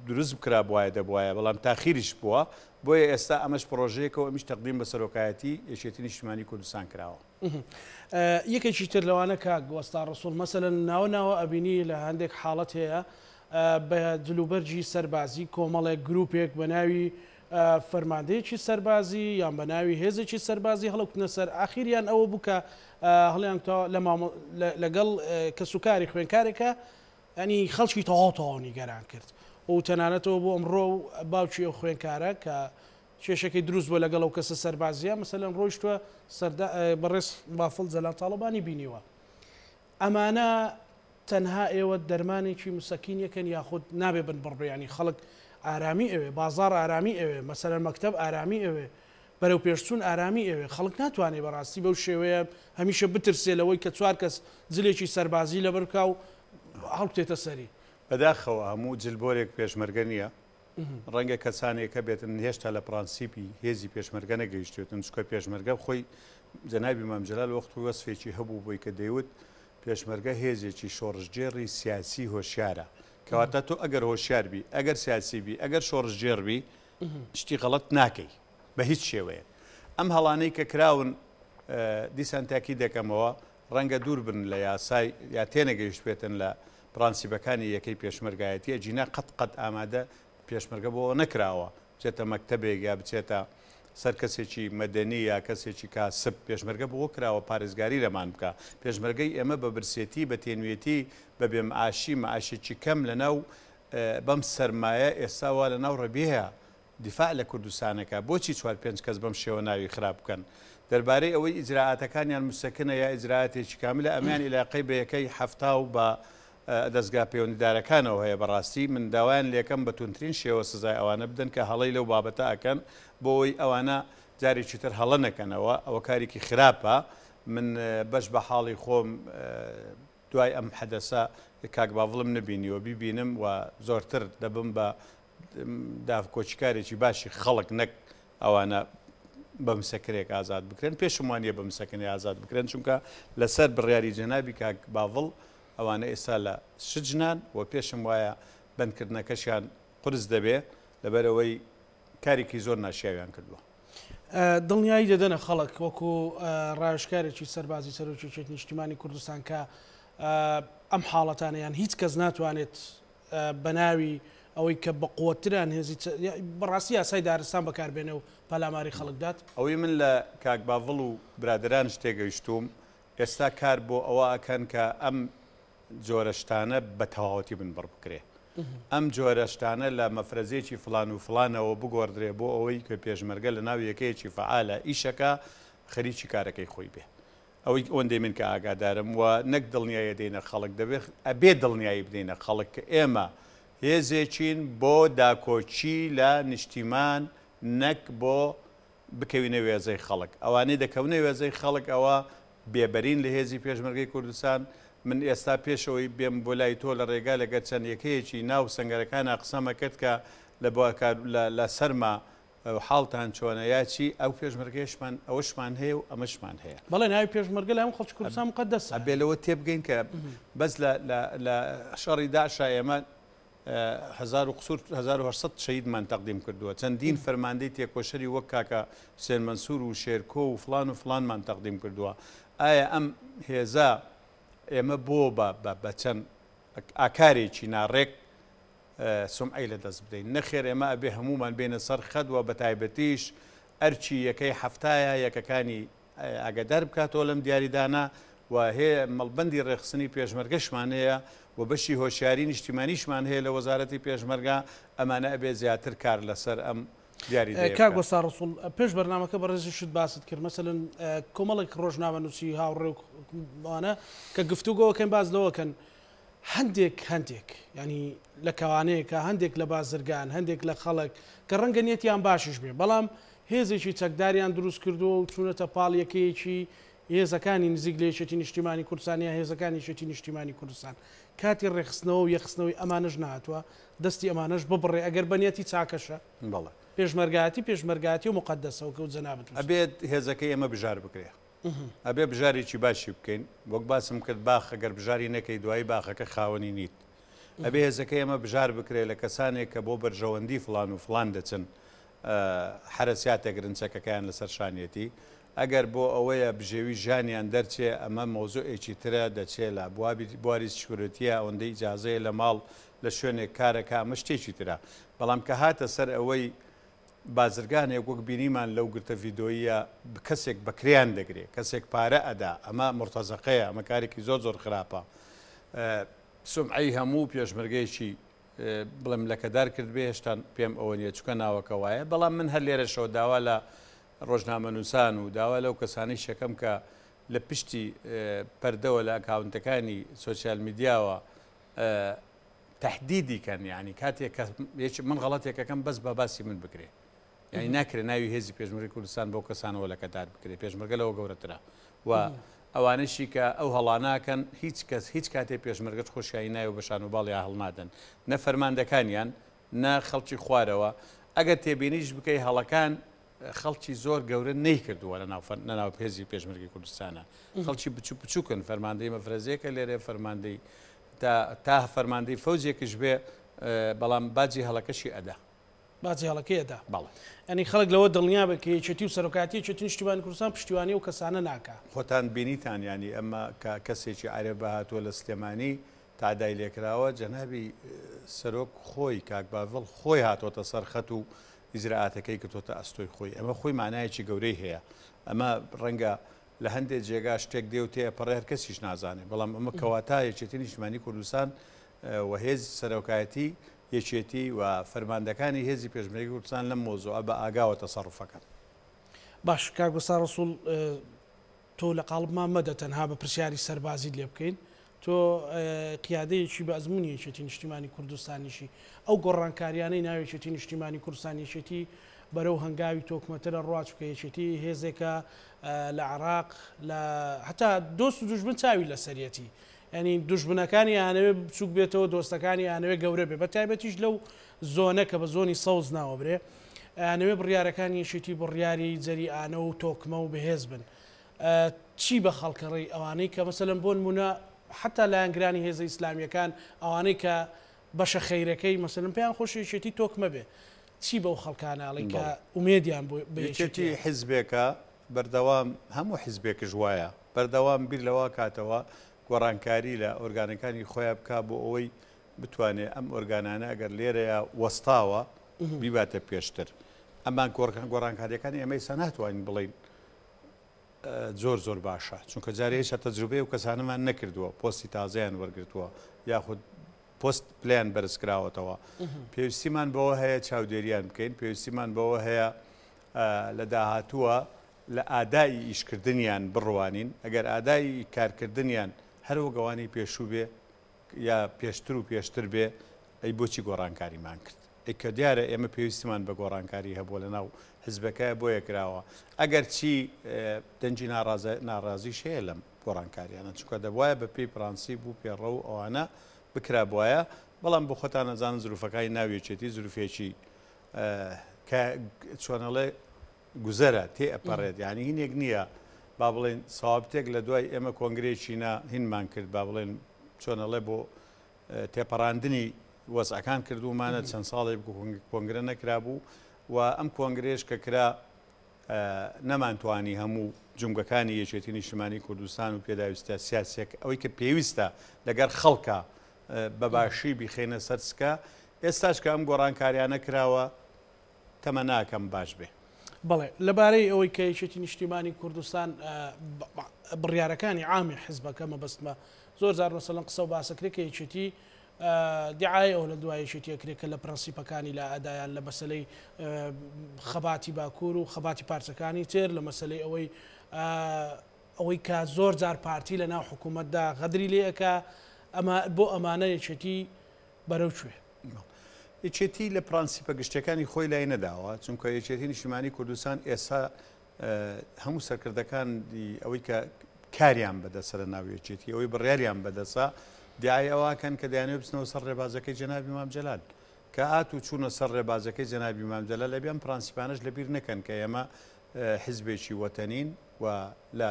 دروست بکرا بواە دەبواە بەڵام تاخیریش بووە بۆیە ئێستا ئەمەش پرۆژەیەکەوە ئەمیش تەقدیم بە سەرۆکایەتی یەکێتی نیشتیمانی کوردستان کراوە. یەکێکی تر لەوانە کاک وەستا ڕسوول مەسەلەن ناوە ئەبینی لە هەندێک حاڵەت هەیە بە جلوبەرجی سەربازی کۆمەڵێک گروپێک بە ناوی فەرماندەیەکی سەربازی یان بە ناوی هێزێکی سەربازی هەڵەوتنە سەر ئاخیریان ئەوە بووکە هەڵیان لەگەڵ کەسوکاری خوێنکارێکە ینی خەڵکی تەواو نیگەران کرد و تەنانەتەوە بۆ ئەمڕۆ باوکی ئەو خوێنکارە کە کێشەکەی دروست بۆ لەگەڵ ئەو کەسە سەربازیە مەسەلەن ڕۆیشتووە بەڕێز بافڵ جەلال تاڵبانی بینیوە ئەمانە تەنها ئێوە دەرمانێکی مسەکین یەکەن یاخود نابێ بن بڕبیانی خەڵک ئارامی ئەوێ بازار ئارامی ئەوێ مەسەلەن مەکتەب ئارامی ئەوێ بەرەو پێشچوون ئارامی ئەوێ خەڵک ناتوانێت بەڕاستی بەو شێوەیە هەمیشە بترسێ لەوەی کە چوار کەس جلێکی سەربازی لەبەر بکا و هەڵبتێتە سەری بەداخەوە هەموو جلبۆرێک پێشمەرگە نییە ڕەنگە کەسانێکە بێتن هێشتا لە پرانسیپی هێزی پێشمەرگە نەگەیشتێتن چکە پێشمەرگە خۆی جەنابی مام جەلال وەختی وەسفێکی هەبوو بۆی کە دەیوت پێشمەرگە هێزێکی شۆڕژجێڕی سیاسی هۆشیارە کەواتە تۆ ئەگەر هۆشیاربی ئەگەر سیاسیبی ئەگەر شۆڕژجێڕبی شتی غەڵەت ناکەی بە هیچ شێوەیە ئەم هەڵانەی کە کراون دیسان تاکی دەکەمەوە ڕەنگە دوور بن لە یاسای یا تێنەگەیشت بێتن لە پرانسیبەکانی یەکەی پێشمەرگایەتیە جینا قەت ئامادە پێشمەرگە بۆ نەکراوە بچێتە مەکتەبێک یا بچێتە سەر کەسێکی مەدەنی یا کەسێکی کاسب پێشمەرگە بۆ کراوە پارێزگاری لەمان بکە پێشمەرگەی ئێمە بە برسێتی بە تێنوێتی بە بێمعاشی مەعاشێکی کەم لەناو بەم سەرمایە ئێستاوا لەناو ڕەبیەیە دیفاع لە کوردستانەکە بۆچی 4-5 کەس بەم شێوە ناوی خراپ بکەن دەربارەی ئەوەی ئیجراعاتەکانیان مستەکنە یا ئیجراعاتێکی کاملە ئەمیان ئیلاقەی بە یەکەی هەفتا و بە دەستگا پەیوەندیدارەکانەوە هەیە بەڕاستی من داوایان لێکەم بە تونترین شێوە سزای ئەوانە بدەن کە هەڵەی لەو بابەتە ئەکەن بۆەوەی ئەوانە جارێکی تر هەڵە نەکەنەوە ئەوە کارێکی خراپە من بەش بە حاڵی خۆم دوای ئەم حەدەسە کاک باڤڵم نبینیوە بیبینم و زۆرتر دەبم بە داکۆچیکارێکی باشی خەڵک نەک ئەوانە بە مسەکرێک ئازاد بکرێن پێشم وانە بە مسەکنی ئازاد بکرێن چونکە لەسەر بڕیاری جەنابی کاک باڤڵ ئەوانە ئێستا لە شجنان و پێشم وایە بەندکردنەکەشیان قرس دەبێ لەبەرەوەی کارێکی زۆر ناشیاویان کردووە دڵنیایی دەدەنە خەڵک وەکو ڕایشکارێکی سەربازی سەرۆکیێکی نیشتیمانی کوردستان کە ئەم حاڵەتانیان هیچ کەس ناتوانێت بە ناوی ئەوەی کە بە قوتران هێزی بەڕاستی یاسای دارستان بەکاربێنە و پەلاماری خەڵکدات ئەوەی من لە کاک باڤڵ و برادران شتێگەیشتوم ئێستا کار بۆ ئەوە ئەکەن کە ئەم جۆرەشتانە بە تەواوەتی بن بڕ بکرێ ئەم جۆرەشتانە لە مەفرەزێکی فلان و فلانەوە بگۆڕدرێ بۆ ئەوەی کە پێشمەرگە لە ناو یەکەیەکی فعالە ئیشەکە خەریکی کارەکەی خۆی بێ ئەوەی ئەوەندەی من کە ئاگادارم و نەک دڵنیایە دێنە خەڵک دەبێت ئەبێ دڵنیایی بدەینە خەڵک کە ئێمە هێزێکین بۆ داکۆچی لە نیشتیمان نەک بۆ بکەوینە وێزەی خەڵک ئەوانەی دەکەونە وێزەی خەڵک ئەوە بێبەرین لە هێزی پێشمەرگەی کوردستان من ئێستا پێشەوەی بێم بۆ لای تۆ لە ڕێگا لەگەر چەند یەکەیەکی ناو سنگەرەکانە قسەمە کرد کە لە سەرما حاڵتان چۆنە یاچی ئەو پێشمەرگەشمان ئەوەشمان هەیە و ئەمەشمان هەیە بەڵێ ناوی پێشمەرگە لە هەم خەڵکی کوردستان مقەدەسە ئەبێ لەوە تێبگەین کە بەس لە شەڕی داعشا ئێمە 1800 شەهیدمان تەقدیم کردووە چەندین فەرماندەی تێکۆشەری وەک کاکە حوسێن مەنسوور و شێرکۆ و فلان و فلانمان تەقدیم کردووە ئایا ئەم هێزە ئێمە بۆ بە چەند ئاکارێکی ناڕێک سومعی لە دەست بدەین نەخێر ئێمە ئەبێ هەمومان بێنە سەر خەدوە بە تایبەتیش ئەرچی یەکەی هەفتایە یەکەکانی ئاگادار بکاتەوە لەم دیاریدانا و هەیە مەڵبەندی ڕێخستنی پێشمەرگەشمان هەیە و بەشی هۆشیاری نیشتیمانیشمان هەیە لە وەزارەتی پێشمەرگە ئەمانە ئەبێ زیاتر کار لەسەر ئەم دیاری کاک وەستا ڕسوول پێش بەرنامەکە بەڕێزی شت باست کرد مەسەلەن کۆمەڵێک ڕۆژنامەنووسی هاوڕێوانە کە گفتوگۆکەن باز لەوەکەن هەندێک ینی لە کەوانەیەکە هەندێک لە بازرگان هەندێک لە خەڵک کە ڕەنگە نیەتیان باشش بێ بەڵام هێزێکی چەکداریان دروست کردو و چوونەتە پاڵ یەکەیەکی هێزەکانی نزیک لە یەکێتی نیشتیمانی کوردستانیا هێزەکانی یەکێتی نیشتیمانی کوردستان کاتی ڕێخستنەوە و یەخستنەوەی ئەمانەش نهاتووە دەستی ئەمانەش ببڕێ ئەگەر بەنیەتی چاکەشە پێشمەرگاتی و مقدسەوە کە و جەنابەت ئەبێت هێزەکەی ئێمە بژار بکرێ ئەبێ بژارێکی باشی بکەین وەک باسم کرد باخ ئەگەر بژاری نەکەی دوایی باخەکە خاوەنی نیت ئەبێ هێزەکەی ئێمە بژار بکرێ لە کەسانێک کە بۆ بەرژەوەندی فلان و فلان دەچن حرەسیاتێک گرنگچەکەکەیان لەسەر شانێتی ئەگەر بۆ ئەوەیە بژێوی ژانیان دەرچێ ئەمە مۆزوعێکی ترە دەچێت لە بواری سکورەتیە ئەوەندەی ئیجازەیە لە ماڵ لە شوێنێک کارەکە ئەمە شتێکی ترە بەڵام کە هاتە سەر ئەوەی بازرگانێک وەک بینیمان لەو گرتە ڤیدۆیە کەسێک بەکریان دەگرێت کەسێک پارە ئەدا ئەمە مرتەزەقەیە ئەمە کارێکی زۆر خراپە سمعی هەموو پێشمەرگەیەکی بڵێم لەکەدار کرد بێ هێشتا پێم ئەوە نیە چکە ناوەکە وایە بەڵام من هەر لێرەشەوە داوا لە ڕۆژنامەنووسان و داوا لەو کەسانی شەکەم کە لە پشتی پەردەوە لە ئەکاونتەکانی سوسیال میدیاوە تهدیدی کەن یعنی کاتێک من غەڵەتێکەکەم بەس بە باسی من بکرێ یعنی ناکرێت ناوی هێزی پێشمەرگەی کوردستان بۆ کەسانەوە لەکەدار بکرێت پێشمەرگە لەوە گەورەترە و ئەوانەشی کە ئەو هەڵاناکەن هیچ کەس هیچ کاتێک پێشمەرگەت خۆشایی نایە و بەشان و باڵی هەڵنادەن نە فەرماندەکانیان نە خەڵکی خوارەوە ئەگەر تێبینیش بکەی هەڵەکان خەڵکی زۆر گەورە نەیکردووە لە ناو هێزی پێشمەرگەی کوردستانە خەڵکی بچووکن فەرماندەی مەفرەزیەکە لێرێ فەرماندەی تا فەرماندەی فەوزێکش بێ بەڵام باجی هەڵەکەشی ئەدا باجی هەڵەکەیدا ئەنی خەڵک لەوە دڵنیا بە کە یەکێتی و سەرۆکاتی یەکێتی نیشتیمانی کوردستان پشتیوانی و کەسانە ناکا خۆتان بینیتان ینی ئەمە کەسێکی عەرەبە هاتووە لە سلێمانی تادای لێکراوە جەنابی سەرۆک خۆی کاک باڤڵ خۆی هاتۆتە سەر خەت و ئیزراعاتەکەی کردۆتە ئەستۆی خۆی ئەمە خۆی مانایەکی گەورەی هەیە ئەمە ڕەنگە لە هەندێک جێگا شتێک دێ و تێپەڕێ هەر کەسیش نازانێ بەڵام ئەمە کەواتە یەکێتی نیشتیمانی کوردستان و هێز سەرۆکایەتی یەکێتی و فەرماندەکانی هێزی پێشمەرگەی کوردستان لەم مۆزوعە بە ئاگاوە تەسەڕوفەکەن باش کاک بەسا ڕەسوڵ تۆ لە قاڵبمان مەدە تەنها بە پرسیاری سەربازیت لێ بکەین تۆ قیادەیەکی بە ئەزمموی یەکێتی نیشتیمانی کوردستانیشی ئەو گۆڕانکاریانەی ناوی یەکێتی نیشتیمانی کوردستان یەکێتی بەرەو هەنگاوی تۆکمەتەرە ڕواچکە یەکێتی هێزێکە لە عێراق لە حتا دۆست و دوژمن چاوی لە سەرەتی ینی دوژمنەکانی یانەوێ بچووک بێتەوە دۆستەکانی یانەوێ گەورە بێ بە تایبەتیش لەو زۆنە کە بە زۆنی سەوز ناوەبرێ یانەوێ بڕیارەکانی یەکێتی بڕیاری جەریئانە و تۆکمە و بەهێز بن چی بە خەڵکەڕی ئەوانەی کە مەسەلەن بۆ نمونە حتا لایەنگرانی هێزە ئیسلامیەکان ئەوانەی کە بەشە خەیرەکەی مەسەلەن پێیان خۆش یەکێتی تۆکمە بێ چی بەو خەڵکانەڵی کە ئومێدیان بۆ یەکێتی حیزبێکە بەردەوام هەموو حیزبێکش وایە بەردەوام بیر لەوە کاتەوە گۆڕانکاری لە ئۆرگانەکانی خۆیان بکا بۆ ئەوەی بتوانێت ئەم ئۆرگانانە ئەگەر لێرەیە وەستاوە بیباتە پێشتر ئەمان گۆڕانکاریەکانی ئەمەی سە ناتوانین بڵین زۆر باشە چونکە جارێشە تەجروبەیە و کەسانەمان نەکردووە پۆستی تازەیان وەرگرتووە یاخود پۆست پلیان بەرزکراوەتەوە پێویستیمان بەوە هەیە چاودێریان بکەین پێویستیمان بەوە هەیە لە داهاتووە لە ئادایی ئیشکردنیان بڕوانین ئەگەر ئادایی کارکردنیان هەروە گەوانی پێشوو بێ یا پێشتر بێ ئەی بۆچی گۆڕانکاریمان کرد ئەکە دیارە ئێمە پێویستیمان بە گۆڕانکاری هەبووە لە ناو حزبەکە بۆ یەکراوە ئەگەر چی دەنجی ناڕازی شەیە لەم گۆڕانکاریانە چونکە دەبواە بە پێی پرانسی بوو پێڕە و ئەوانە بکرا بواە بەڵام بۆ خۆتان نەزانن زروفەکانی ناویەکێتی زروفێکی چۆنەڵێ گوزەرە تێ ئەپەڕێت یعنی هینێک نییە با بڵێن ساوابتێک لە دوای ئێمە کۆنگرێکینا هینمان کرد با بڵێن چۆنەڵێ بۆ تێپەڕاندنی وەزعەکان کردومانە چەند ساڵی کۆنگرە نەکرابوو و ئەم کۆنگرێش کە کرا نەمانتوانی هەموو جونگەکانی یەکێتی نیشتیمانی کوردستان و پێداویستە سیاسێک ئەوەی کە پێویستە لەگەر خەڵکە بەباشی بیخێنە سەرچکە ئێستاش کە ئەم گۆڕانکاریانە کراوە تەمە ناکەم باش بێ بەڵێ لەبارەی ئەوەی کە یەکێتی نیشتیمانی کوردستان بڕیارەکانی عامی حیزبەکە مەبەستمە زۆر جار مەسەڵەن قسە و باسەکرێت کە یەکێتی دیعای ئەو لە دوای یەکێتیەکرێت کە لە پرەنسیپەکانی لە ئەدایان لە مەسەلەی خەباتی باکوور و خەباتی پارچەکانی تر لە مەسەلەی ئەوەی کە زۆر جار پارتی لە ناو حکوومەتدا غەدری لێەکە ئەمە بۆ ئەمانە یەکێتی بەرەو کوێ یەکێتی لە پرانسیپە گشتەکانی خۆی لای نەداوە چونکە یەکێتی نیشتیمانی کوردستان ئێستا هەموو سەرکردەکانی ئەوەی کە کاریان بەدەسە لە ناو یەکێتی ئەوەی بڕیاریان بەدەسە دیای ئەوەکەن کە دەیانێت بچنەوە سەر ڕێبازەکەی جەنابی مام جەلال کە هات و چوونە سەر ڕێبازەکەی جەنابی مام جەلال لە بیان پرانسیپانەش لەبیر نەکەن کە ئێمە حیزبێکی وەتەنین و لە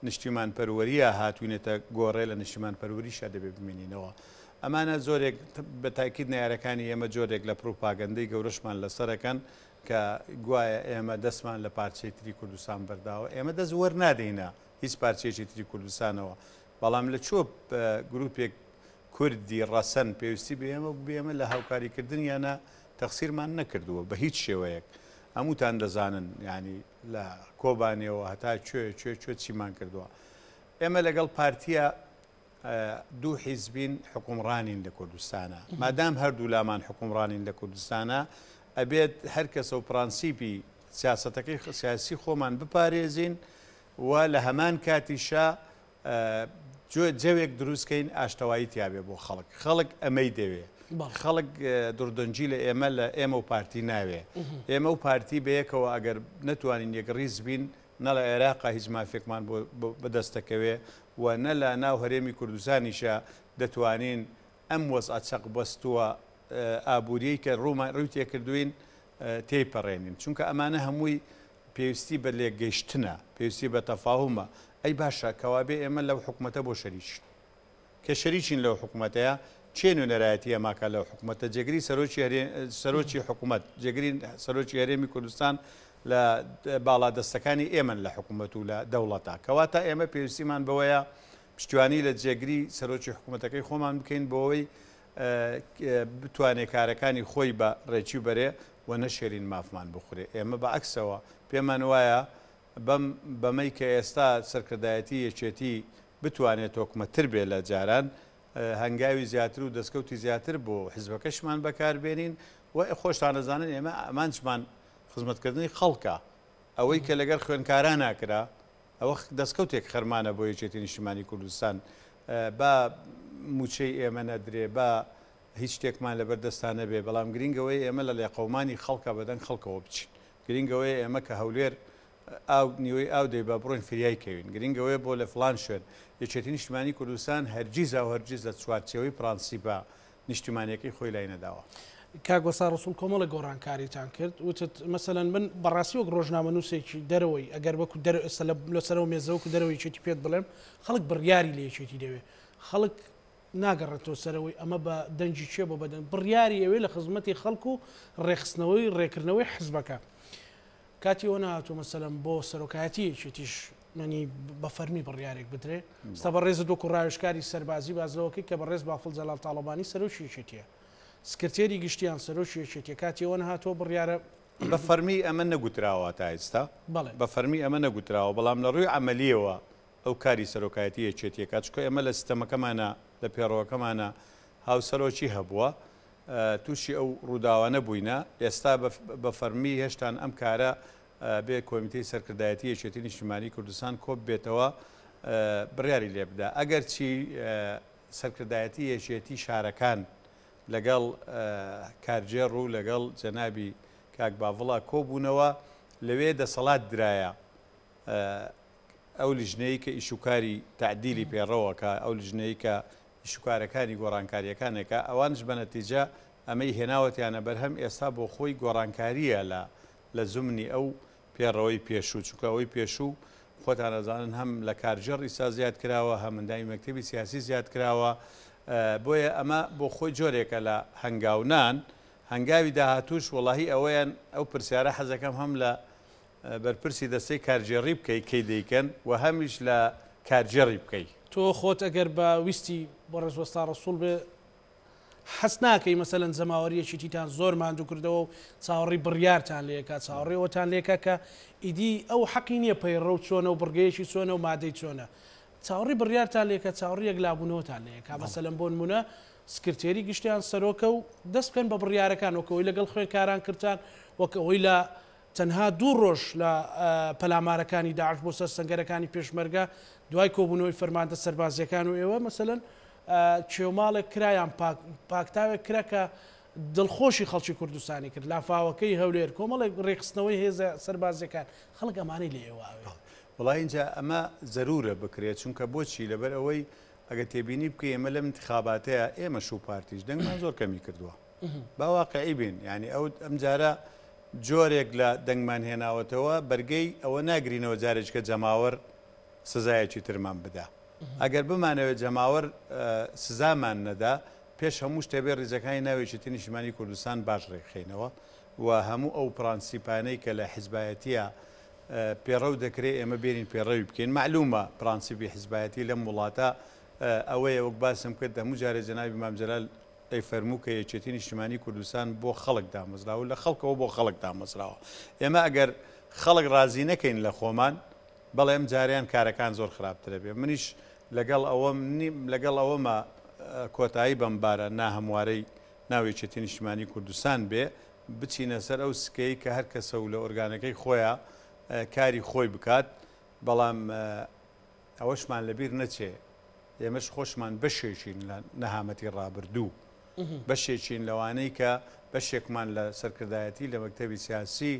نیشتیمان پەروەریە هاتوونێتە گۆڕێ لە نیشتیمان پەروەریشە دەبێ بمێنینەوە ئەمانە زۆرێک بە تاکید نارەکانی ئێمە جۆرێک لە پروپاگەندەی گەورەشمان لەسەرەکەن کە گوایە ئێمە دەستمان لە پارچەی تری کوردستان بەرداوە ئێمە دەست وەرنادەینە هیچ پارچێکی تری کوردستانەوە بەڵام لە چۆ گروپێک کوردی ڕەسەن پێویستی بێمە بێمە لە هاوکاریکردن یانە تەقسیرمان نەکردووە بە هیچ شێوەیەک هەمووتان دەزانن ینی لە کۆبانەوە هەتا کوێ چیمان کردووە ئێمە لەگەڵ پارتیە دوو حیزبین حکومڕانین لە کوردستانە مادام هەردوو لامان حکومڕانین لە کوردستانە ئەبێت هەر کەسە و پرانسیپی سیاسەتەکەی سیاسی خۆمان بپارێزین و لە هەمان کاتیشە جەوێک دروستکەین ئاشتەوایی تیاابێ بۆ خەڵک ئەمەی دەوێ خەڵک دوردەنجی لە ئێمە لە ئێمە و پارتی ناوێ ئێمە و پارتی بەیەکەوە ئەگەر نەتوانین یەکڕیز بین نە لە عێراقا هیچ مافێکمان بەدەستەکەوێ و نە لە ناو هەرێمی کوردستانیشە دەتوانین ئەم وەزعە چەق بەستووە ئابوووریەی کە ڕووی تێکردوین تێیپەڕێنین چونکە ئەمانە هەمووی پێویستی بە لێگەیشتنە پێویستی بە تەفاهمە ئەی باشە کەوابێ ئێمە لەو حکوومەتە بۆ شەریکین کە شەریکین لەو حکوومەتەیە چێن و نەرایەتی ئەماکە لەو حکوومەتە جێگری سەرۆکی حکوومەت جێگرین سەرۆکی هەرێمی کوردستان لە باڵادەستەکانی ئێمە لە حکوومەت و لە دەوڵەتە کەواتە ئێمە پێویستیمان بەوەیە پشتیوانی لە جێگری سەرۆکی حکوومەتەکەی خۆمان بکەین بۆەوەی بتوانێت کارەکانی خۆی بە ڕێکی بەرێ و نەشێرین مافمان بخورێ ئێمە بە عکسەوە پێمان وایە بەمەی کە ئێستا سەرکردایەتی یەکێتی بتوانێت تۆکمەتر بێ لە جاران هەنگاوی زیاتر و دەستکەوتی زیاتر بۆ حیزبەکەشمان بەکاربێنین و خۆشتان دەزانن ئێمە ئەمانچمان خزمەتکردنی خەڵکە ئەوەی کە لەگەر خوێنکاران ناکرا ئەوە دەستکەوتێک خەرمانە بۆ یەکێتی نیشتیمانی کوردستان بە موچەی ئێمە نەدرێ بە هیچ شتێکمان لەبەر دەستانە بێ بەڵام گرنگەوەی ئێمە لە لێقەومانی خەڵکە بەدەنگ خەڵکەوە بچین گرنگەوەی ئێمە کە هەولێر نیوەی ئاو دەی بە بڕۆین فریای کەوین گرنگەوەی بۆ لە فلان شوێن یەکێتی نیشتیمانی کوردستان هەرگیز و هەرگیز لە چوارچێوەی پرانسیپە نیشتیمانیەکەی خۆی لای نەداوە کاگوەسا ڕسوول کۆمەڵە گۆڕانکاریتان کرد وتت مەسەلاً من بەڕاستی وەک ڕۆژنامە نووسێکی دەرەوەی ئەگەر وەکو لەسەرەوە مێزەوەکو دەرەوەی یەکێتی پێت بڵێم خەڵک بڕیاری لە یەکێتی دەوێ خەڵک ناگەڕێتەوە سەرەوەی ئەمە بە دەنجی چێ بۆ بەدەن بڕیاری ئەوێ لە خزمەتی خەڵکو و ڕێخستنەوەی ڕێکردنەوەی حزبەکە کاتی ئەوە نهاتوە مەسەلەن بۆ سەرۆکایەتی یەکێتیش نەنی بە فەرمی بڕیارێک بدرێ ستا بە ڕێزت وەکو ڕاوێژکاری سەربازی بازەوەکەی کە بە ڕێز باخڵ جەلال تاڵەبانی سەرۆکی یەکێتیە سکرتێری گشتیان سەرۆکی یەکێتیە کاتی ئەوە نهاتوە بڕیارە بە فەرمی ئەمە نەگوتراوە تا ئێستا بە فەرمی ئەمە نەگوتراوە بەڵام لە ڕووی عملیەوە ئەو کاری سەرۆکایەتی یەکێتیە کاتچکە ئێمە لە سیستەمەکەمانە لە پێڕەوەکەمانە هاوسەرۆکی هەبووە تووشی ئەو ڕووداوانە بووینە ئێستا بە فەرمی هێشتان ئەم کارە بێ کۆمیتەی سەرکردایەتی یەکێتی نیشتیمانی کوردستان کۆب بێتەوە بڕیاری لێ بدا ئەگەر چی سەرکردایەتی یەکێتی شارەکان لەگەڵ کارجێڕ و لەگەڵ جەنابی کاک باڤڵا کۆبوونەوە لەوێ دەسەڵات درایە ئەو لیژنەیە کە ئیشوکاری تعدیلی پێڕەوەکە ئەو لیژنەیە کە ئیشوکارەکانی گۆڕانکاریەکانێکە ئەوانش بە نەتیجە ئەمەی هێناوەتیانە بەرهەم ئێستا بۆ خۆی گۆڕانکاریە لە زمنی ئەو پێڕەوەی پێشوو چونکە ئەوەی پێشوو خۆتان ئەزانن هەم لە کارژێڕی سا زیاد کراوە هەم ئەندامی مەکتەبی سیاسی زیاد کراوە بۆیە ئەمە بۆ خۆی جۆرێکە لە هەنگاونان هەنگاوی داهاتوش وڵاهی ئەوەیان ئەو پرسیارە حەزەکەم هەم لە بەرپرسی دەستەی کارجێڕی بکەی کەی دەیکەن و هەمیش لە کارجێڕی بکەی تۆ خۆت ئەگەر بە ویستی بۆ ڕێزوەستا ڕسوول بێ حەس ناکەی مەسەلەن زەماوەریەکیتان زۆر ماندوو کردەوە و چاوەڕی بڕیارتان لێکە چاوەڕێەوەتان لێکە کە ئیدی ئەو حەقی نییە پەیڕە و چۆنە و بڕگەیەکی چۆنە و مادەی چۆنە چاوەڕی بڕیارتان لێکە چاوەڕی یەکلابوونەوەتان لێکە مەسەلەن بۆ نمونە سکرتێری گشتیان سەرۆکە و دەست بکەن بە بڕیارەکان وەکەوەی لەگەڵ خوێنکاران کردان وەکەوەی لە تەنها دوو ڕۆژ لە پەلامارەکانی داعش بۆ سەر سەنگەرەکانی پێشمەرگە دوای کۆبوونەوەی فەرماندە سەربازیەکان و ئێوە مەسەلەن کێوماڵێک کرایان پاکتاوێک کرا کە دڵخۆشی خەڵکی کوردستانی کرد لافاوەکەی هەولێر کۆمەڵێک ڕێخستنەوەی هێزە سەربازەکان خەڵک ئەمانەی لێ ئێواوێ وڵای اینجا ئەمە ضرورە بکرێت چونکە بۆچی لەبەر ئەوەی ئەگە تێبینی بکە ئێمە لەم انتخاباتەیە ئێمە شو پارتیش دەنگمان زۆر کەمی کردووە باواقعی بین ینی ئەو ئەم جارە جۆرێک لە دەنگمان هێناوەتەوە بەرگەی ئەوە ناگرینەوە جارێککە جەماوەر سزایەکی ترمان بدا ئەگەر بمانەوێت جەماوەر سزامان نەدا پێش هەموو شتێبێ ڕیزەکانی ناوێکی نیشتیمانی کوردستان باش ڕێکخینەوە و هەموو ئەو پرانسیپانەی کە لە حیزبایەتیە پێڕەو دەکرێت ئێمە بێنین پێڕەوی بکەین معلومە پرانسیپی حیزبایەتی لەم وڵاتە ئەوەیە وەک باسم کرد هەموو جارێ جەنابی مام جەلال ئەی فەرموو کە یەکێتی نیشتیمانی کوردستان بۆ خەڵک دامەزراوە لە خەڵکەوە بۆ خەڵک دامەزراوە ئێمە ئەگەر خەڵک ڕازی نەکەین لە خۆمان بەڵێ ئەم جاریان کارەکان زۆر خراپترە بێ منیش لەگەڵ ئەوەمە کۆتایی بەمبارە ناهەموارەی ناوێکێتی نیشتیمانی کوردستان بێ بچینە سەر ئەو سکەی کە هەر کەسە و لە ئۆرگانەکەی خۆیان کاری خۆی بکات بەڵام ئەوەشمان لەبیر نەچێ ئێمەش خۆشمان بەشێکین لە نەهامەتی ڕابردوو بەشێکین لەوانەی کە بەشێکمان لە سەرکردایەتی لە مەکتەبی سیاسی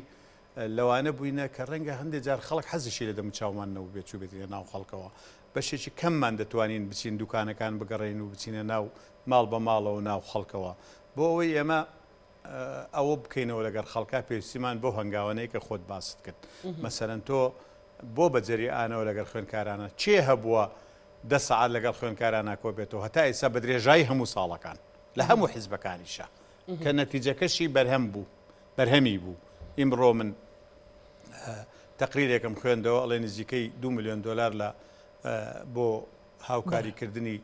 لەوانە بووینە کە ڕەنگە هەندێک جار خەڵک حەزشی لە دەموچاومانەوە بێت و بێتە ناو خەڵکەوە بەشێکی کەممان دەتوانین بچین دوکانەکان بگەڕین و بچینە ناو ماڵ بە ماڵەوە ناو خەڵکەوە بۆ ئەوەی ئێمە ئەوە بکەینەوە لەگەر خەڵکا پێویستیمان بۆ هەنگاوانەیە کە خۆت باست کرد مەسەرەن تۆ بۆ بەجێریانەوە لەگەر خوێنکارانە چێ هەبووە 10 ساعات لەگەڵ خوێنکارانە کۆ بێتەوە هەتا ئێستا بە درێژایی هەموو ساڵەکان لە هەموو حیزبەکانیشە کە نەتیجەکەشی بەرهەمی بوو ئیمڕۆ من تەقریرێکم خوێندەوە ئەڵێ نزیکەی 2 میلیۆن دلار لە بۆ هاوکاریکردنی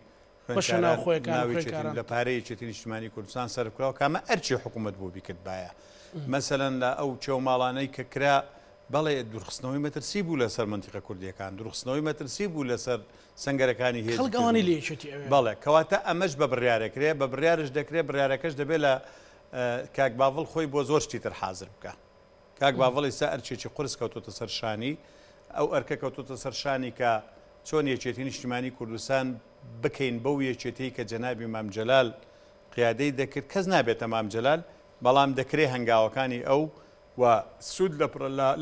لە پارەیەکێتی نیشتیمانی کوردستان سەرکراوە کامە ئەرچی حکوومەت بۆ بیکرد باە مەسەلەن لە ئەو چێوماڵانەی کە کرا بەڵێ دوورخستنەوەی مەترسی بوو لەسەر منتیقە کوردیەکان دوورخستنەوەی مەترسی بوو لەسەر سنگەرەکانی هێزەکانی لێچێتی بەڵێ کەواتە ئەمەش بە بڕیارەکرێ بە بڕیارش دەکرێت بڕیارەکەش دەبێت لە کاک باڤڵ خۆی بۆ زۆر شتی تر حازر بکە کاک باڤڵ ئێستا ئەرچێکی قورس کەوتۆتە سەر شانی ئەو ئەرکە کەوتۆتە سەر شانی کە چۆن یەکێتی نیشتیمانی کوردستان بکەین بەو یەکێتی کە جەنابی مام جەلال قیادەی دەکرد کەس نابێتە مام جەلال بەڵام دەکرێت هەنگاوەکانی ئەو و سوود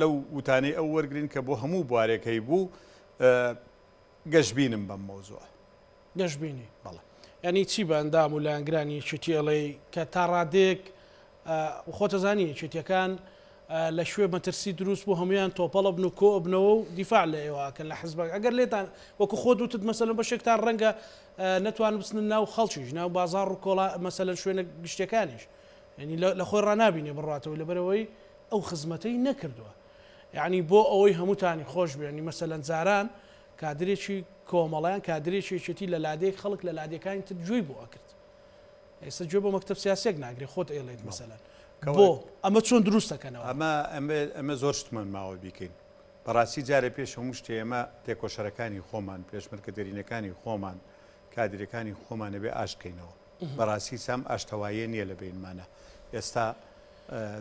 لەو وتانەی ئەو وەرگرین کە بۆ هەموو بوارێکەی بوو گەشتبینم بەم مۆزوع گەشتبینی بەڵێ ینی چی بە ئەندام و لە ئەنگرانی یەکێتیەڵێ کە تا ڕادێک خۆتەزانی یەکێتیەکان لە شوێ مەترسی دروست بوو هەمویان تۆپەڵە بن و کۆ بنەوە و دیفاع لە ئێوەکەن لە حزبەکە ئەگەر لێتان وەکو خۆ دوتت مەسەلەن بەشێکتان ڕەنگە نەتوان بچنە ناو خەڵکیش ناو بازاڕ و کۆڵا مەسەلەن شوێنە گشتەکانیش ینی لە خۆی ڕنابینێ بڕاتەوە لەبەرەوەی ئەو خزمەتەی نەکردووە یعنی بۆ ئەوەی هەمووتانی خۆش بێنی مەسەلەن جاران کادرێکی کۆمەڵیان کادرێکی یەکێتی لە لادێک خەڵک لە لادەکانی تر گوێی بۆ ئەکرد ئێستا گوێ بۆ مەکتەب سیاسێک ناگرێ خۆت ئێڵێت مەسەلەن بۆ ئەمە چۆن دروستەکەنەوە ئەمە زۆر شتمان ماوە بیکەین بەڕاستی جارێ پێش هەموو شتێ ئێمە تێکۆشەرەکانی خۆمان پێشمەرکەدەرینەکانی خۆمان کادرەکانی خۆمانە بێ ئاشکەینەوە بەڕاستی سام ئاشتەوایە نییە لە بینمانە ئێستا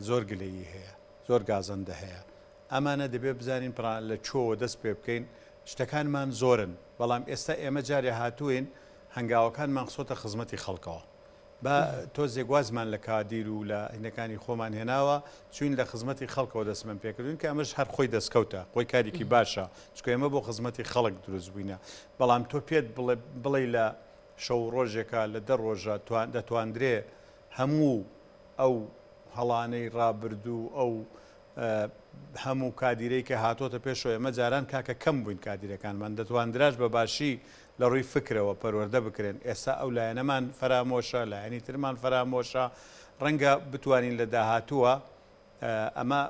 زۆر گلەیی هەیە زۆر گازەندە هەیە ئەمانە دەبێت بزانین لە چۆوە دەست پێ بکەین شتەکانمان زۆرن بەڵام ئێستا ئێمە جارێ هاتووین هەنگاوەکانمان خسۆتە خزمەتی خەڵکەوە بە تۆ زێگوازمان لە کادیر و لە هینەکانی خۆمان هێناوە چوین لە خزمەتی خەڵکەوە دەستمان پێکردون کە ئەمەش هەر خۆی دەستکەوتە خۆی کارێکی باشە چکە ئێمە بۆ خزمەتی خەڵک دروست بووینە بەڵام تۆ پێت بڵێ لە شەو ڕۆژێکە لە دە ڕۆژە دەتواندرێ هەموو ئەو هەڵانەی ڕابردوو ئەو هەموو کادیرەی کە هاتۆتە پێشەوە ئێمە جاران کاکە کەم بووین کادیرەکانمان دەتواندراش بە باشی لە ڕووی فکرەوە پەروەردە بکرێن ئێستا ئەو لایەنەمان فەرامۆشە لایەنی ترمان فەرامۆشە ڕەنگە بتوانین لە داهاتووە ئەمە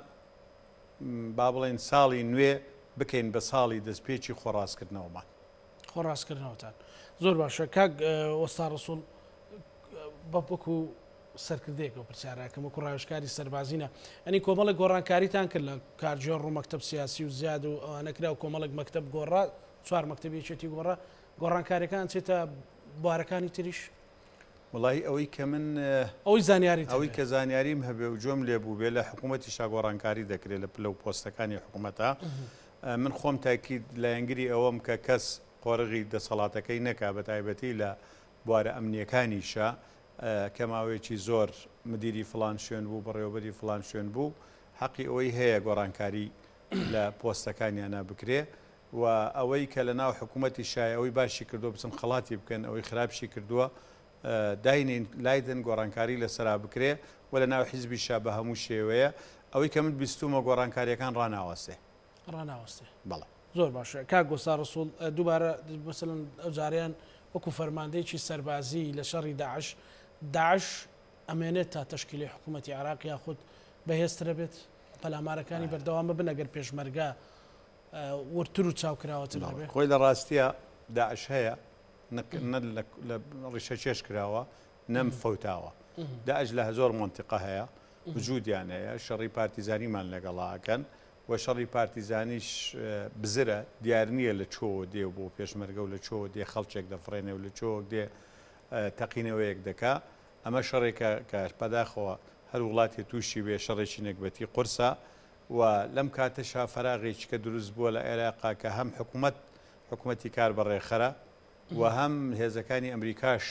با بڵێن ساڵی نوێ بکەین بە ساڵی دەستپێکی خۆڕاستکردنەوەمان خۆڕاستکردنەوەتان زۆر باشە کاک وەستا ڕسوول بەپۆکو سەرکردەیەک و پرسیارەکەم وەکو ڕاوێژکاری سەربازینە ئەنی کۆمەڵێک گۆڕانکاریتان کرد لە کارجێڕ و مەکتەب سیاسی و زیاد و ئەوانەکرا و کۆمەڵێک مەکتەب گۆڕا 4 مەکتەبێکی گۆڕا گۆڕانکاریەکان چێتە بوارەکانی تریش وڵی ئەوەی کە من ئەوەی زانیاری ئەوەی کە زانیاریم هەبێ و جۆم لێبوو بێ لە حکوومەتی شاگۆڕانکاری دەکرێت لە پلە و پۆستەکانی حکوومەتە من خۆم تاکید لە ئەنگری ئەوەم کە کەس قۆرغی دەسەڵاتەکەی نەکا بە تایبەتی لە بوارە ئەمنیەکانیشە کە ماوەیەکی زۆر مدیری فلان شوێن بوو بەڕێوەبەری فلان شوێن بوو حەقی ئەوەی هەیە گۆڕانکاری لە پۆستەکانیانە بکرێ و ئەوەی کە لە ناو حکوومەتی شایە ئەوەی باشی کردووە بچن خەڵاتی بکەن ئەوەی خراپشی کردووە داینین لایدن گۆڕانکاری لەسەرا بکرێ و لە ناو حیزبی شا بە هەموو شێوەیە ئەوەی کە من بیستومە گۆڕانکاریەکان ڕناوەستێ بەڵێ زۆر باشە کاک گۆستا ڕسوول دووبارە مەسەڵەن ئەو جاریان وەکو فەرماندەیەکی سەربازی لە شەڕی داعش ئەمێنێت تا تەشکیلی حکوومەتی عێراق یاخود بەهێزترە بێت پەلامارەکانی بەردەوامە بن ئەگەر پێشمەرگە ورتر و چاوکراوەتر بێت خۆی لە ڕاستیە داعش هەیە لە ڕیشە چێش کراوە نەم فەوتاوە داعش لە زۆر منتیقە هەیە وجودیان هەیە شەڕی پارتیزانیمان لەگەڵاکەن و شەڕی پارتیزانیش بزرە دیار نییە لە چۆ دێ بۆ پێشمەرگە و لە چۆ دێ خەڵچێک دەفرێنێ و لە چۆ دێ تەقینەوەیەک دەکا ئەمە شەڕێکە کە پەداخەوە هەر وڵاتی تووشی بێ شەڕێکی نەکبەتی قورسە و لەم کاتەشا فەراغێکی کە دروست بووە لە عێراقا کە هەم حکوومەتی کار بەڕێخەرە و هەم هێزەکانی ئەمریکاش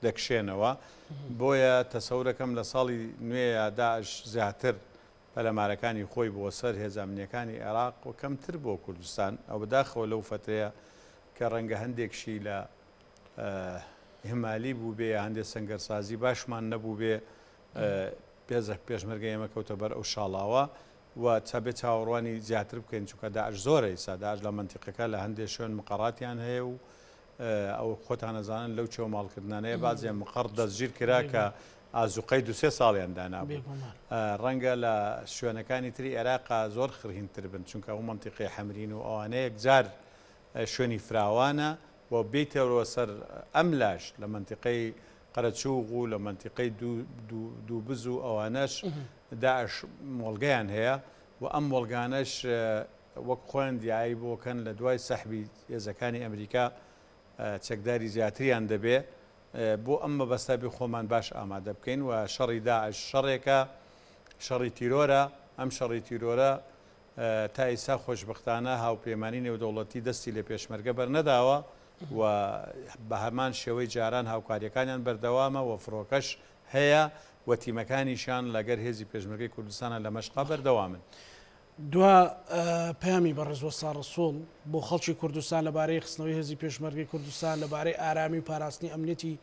دەکشێنەوە بۆیە تەسەورەکەم لە ساڵی نوێ داعش زیاتر پەلەمارەکانی خۆی بۆ سەر هێزانامنیەکانی عێراق و کەمتر بۆ کوردستان ئەو بەداخەوە لەو فترەیە کە ڕەنگە هەندێکشی لە هەمالی بوو بێ هەندێک سەنگەرسازی باشمان نەبوو بێ پێشمەرگە ئێمە کەوتە بەر ئەو شاڵاوە و چابێت چاوەڕوانی زیاتر بکەین چونکە داعش زۆرە ئێستا داعش لە منتیقەکە لە هەندێک شوێن مقڕاتیان هەیە و ئەو خۆتان نەزانن لەو چێو ماڵکردانەیە بازیان مقڕ دەستگیر کرا کە ئازوقەی دو-سێ ساڵیان دانابوو ڕەنگە لە شوێنەکانی تری عێراقا زۆر خرهینتر بن چونکە ئەو منتیقی حەمرین و ئەوانەیە جار شوێنی فراوانە و بیتەوە سەر ئەم لاش لە منتیقەی قەرەچووغ و لە منتیقەی دووبز و ئەوانەش داعش مۆڵگەیان هەیە و ئەم مۆڵگانەش وەک خۆیان دیایی بۆکەن لە دوای سەحبی هێزەکانی ئەمریکا چەکداری زیاتریان دەبێ بۆ ئەم مەبەستا بێ خۆمان باش ئامادە بکەین و شەڕی داعش شەڕێکە شەڕی تیرۆرە ئەم شەڕی تیرۆرە تا ئێستا خۆشبەختانە هاوپەیمانی نێودەوڵەتی دەستی لە پێشمەرگە بەرنەداوە و بە هەمان شێوەی جاران هاوکاریەکانیان بەردەوامە و فڕۆکەش هەیە و تیمەکانیشان لەگەر هێزی پێشمەرگەی کوردستانە لە مەشقا بەردەوامن. دوا پەیامی بەڕێز وەستا ڕسوول بۆ خەڵکی کوردستان لەبارەی خستنەوەی هێزی پێشمەرگەی کوردستان لەبارەی ئارامی و پاراستنی ئەمنیەتی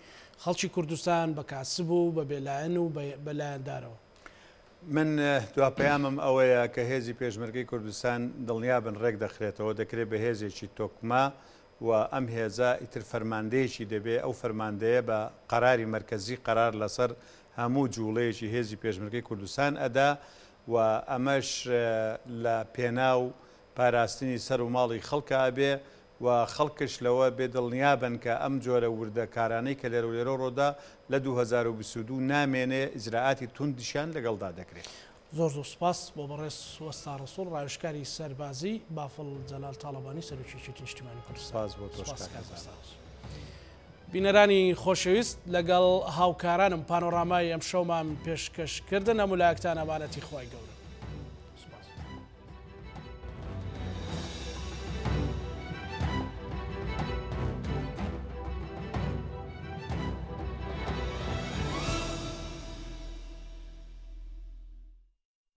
خەڵکی کوردستان بە کاسب و بە بێلایەن و بەلایەندارەوە. من دوا پەیامم ئەوەیە کە هێزی پێشمەرگەی کوردستان دڵنیابن ڕێک دەخرێتەوە دەکرێت بە هێزێکی تۆکما و ئەم هێزە ئیتر فەرماندەیەکی دەبێ ئەو فەرماندەیە بە قەراری مرکزی قەرار لەسەر هەموو جوڵەیەکی هێزی پێشمەرگەی کوردستان ئەدا و ئەمەش لە پێناو پاراستنی سەر و ماڵی خەڵکە بێ و خەڵکش لەوە بێ دڵنیابن کە ئەم جۆرە وردەکارانەی کە لێرە و لێرە ڕۆدا لە 2022 نامێنێ ئیجراعاتی توندیشان لەگەڵدا دەکرێت. زۆر زۆر سپاس بۆ بەڕێز وەستا ڕسوول ڕاوێژکاری سەربازی بافڵ جەلال تاڵەبانی سەرۆکیەتی نیشتیمانی کوردستان. بینەرانی خۆشەویست لەگەڵ هاوکارانم پانۆرامای ئەم شەومان پێشکەشکردن هەموو لایەکتان ئەمانەتی خوای گەورە.